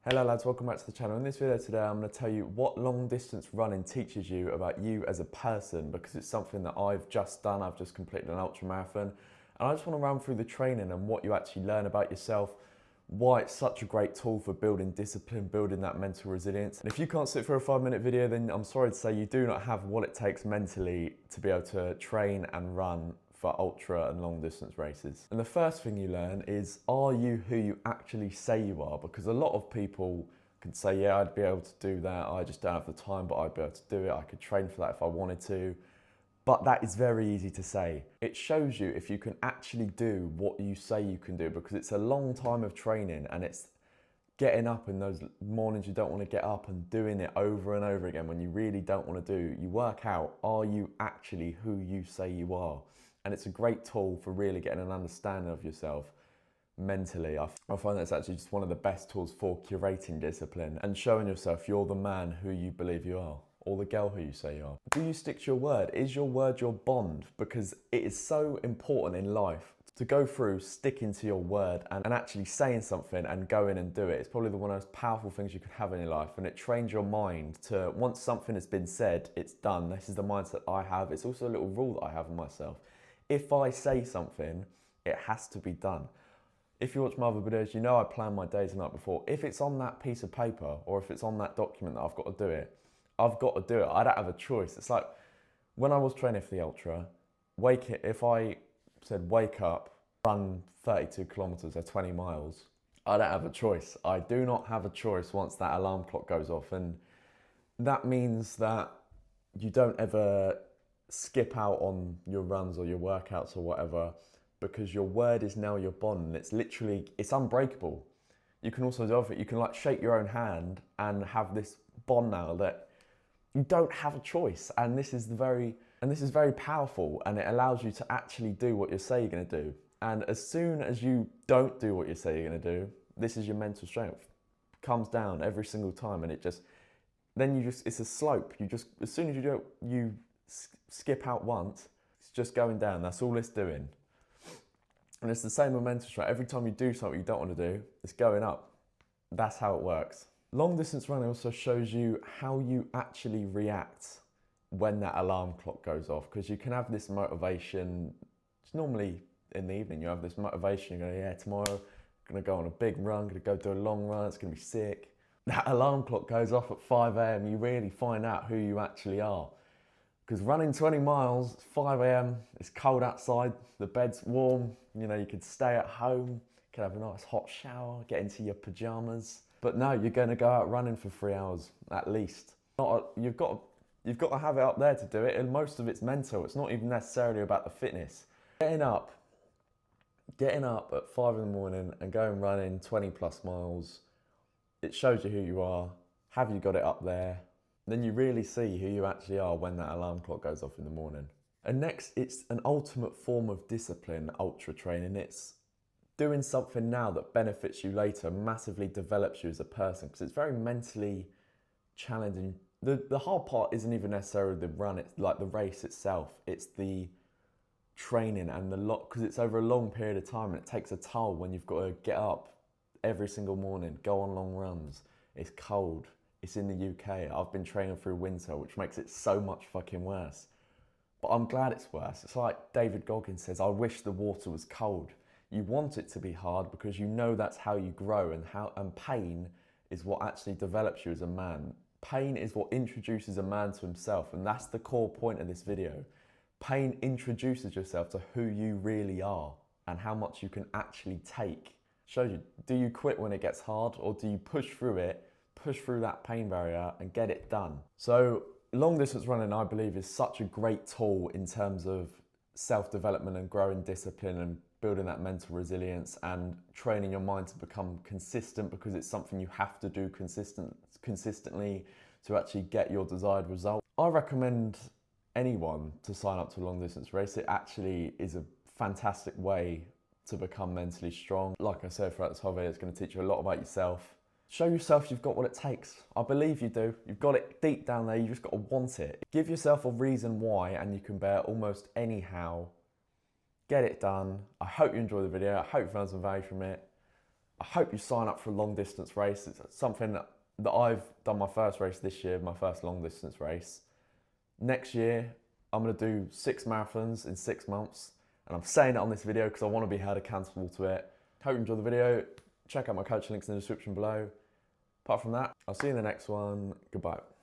Hello lads, welcome back to the channel. In this video today I'm going to tell you what long distance running teaches you about you as a person, because it's something that I've just done. I've just completed an ultra marathon and I just want to run through the training and what you actually learn about yourself, why it's such a great tool for building discipline, building that mental resilience. And if you can't sit for a 5-minute video, then I'm sorry to say you do not have what it takes mentally to be able to train and run for ultra and long distance races. And the first thing you learn is, are you who you actually say you are? Because a lot of people can say, yeah, I'd be able to do that, I just don't have the time, but I'd be able to do it, I could train for that if I wanted to. But that is very easy to say. It shows you if you can actually do what you say you can do, because it's a long time of training and it's getting up in those mornings you don't want to get up and doing it over and over again when you really don't want to do. You work out, are you actually who you say you are? And it's a great tool for really getting an understanding of yourself mentally. I find that's actually just one of the best tools for curating discipline and showing yourself you're the man who you believe you are, or the girl who you say you are. Do you stick to your word? Is your word your bond? Because it is so important in life to go through sticking to your word and actually saying something and go in and do it. It's probably one of the most powerful things you could have in your life, and it trains your mind to, once something has been said, it's done. This is the mindset I have. It's also a little rule that I have in myself. If I say something, it has to be done. If you watch my other videos, you know I plan my days the night before. If it's on that piece of paper or if it's on that document that I've got to do it, I've got to do it. I don't have a choice. It's like when I was training for the ultra, if I said wake up, run 32 kilometers or 20 miles, I don't have a choice. I do not have a choice once that alarm clock goes off. And that means that you don't ever skip out on your runs or your workouts or whatever, because your word is now your bond, and it's unbreakable. You can also do it. You can like shake your own hand and have this bond now that you don't have a choice. And this is very powerful, and it allows you to actually do what you say you're going to do. And as soon as you don't do what you say you're going to do, this is your mental strength comes down every single time, and it's a slope. As soon as you skip out once, it's just going down. That's all it's doing. And it's the same with mental strength. Every time you do something you don't want to do, it's going up. That's how it works. Long distance running also shows you how you actually react when that alarm clock goes off, because you can have this motivation. It's normally in the evening. You have this motivation. You go, yeah, tomorrow I'm going to go on a big run, going to go do a long run, it's going to be sick. That alarm clock goes off at 5 a.m. You really find out who you actually are. Because running 20 miles, it's 5 a.m, it's cold outside, the bed's warm, you could stay at home, you could have a nice hot shower, get into your pajamas. But no, you're going to go out running for 3 hours at least. You've got to have it up there to do it, and most of it's mental. It's not even necessarily about the fitness. Getting up at 5 in the morning and going running 20 plus miles, it shows you who you are. Have you got it up there? Then you really see who you actually are when that alarm clock goes off in the morning. And next, it's an ultimate form of discipline, ultra training. It's doing something now that benefits you later, massively develops you as a person, because it's very mentally challenging. The hard part isn't even necessarily the run, it's like the race itself. It's the training and because it's over a long period of time, and it takes a toll when you've got to get up every single morning, go on long runs. It's cold. It's in the UK. I've been training through winter, which makes it so much fucking worse. But I'm glad it's worse. It's like David Goggins says, I wish the water was cold. You want it to be hard because you know that's how you grow, and pain is what actually develops you as a man. Pain is what introduces a man to himself, and that's the core point of this video. Pain introduces yourself to who you really are and how much you can actually take. Shows you, do you quit when it gets hard, or do you push through it, push through that pain barrier and get it done? So long distance running, I believe, is such a great tool in terms of self-development and growing discipline and building that mental resilience and training your mind to become consistent, because it's something you have to do consistently to actually get your desired result. I recommend anyone to sign up to a long distance race. It actually is a fantastic way to become mentally strong. Like I said throughout this whole video, it's going to teach you a lot about yourself. Show yourself you've got what it takes. I believe you do. You've got it deep down there, you just got to want it. Give yourself a reason why, and you can bear almost anyhow. Get it done. I hope you enjoyed the video. I hope you found some value from it. I hope you sign up for a long distance race. It's something that I've done my first race this year, my first long distance race. Next year, I'm going to do 6 marathons in 6 months. And I'm saying it on this video because I want to be held accountable to it. Hope you enjoyed the video. Check out my coaching links in the description below. Apart from that, I'll see you in the next one. Goodbye.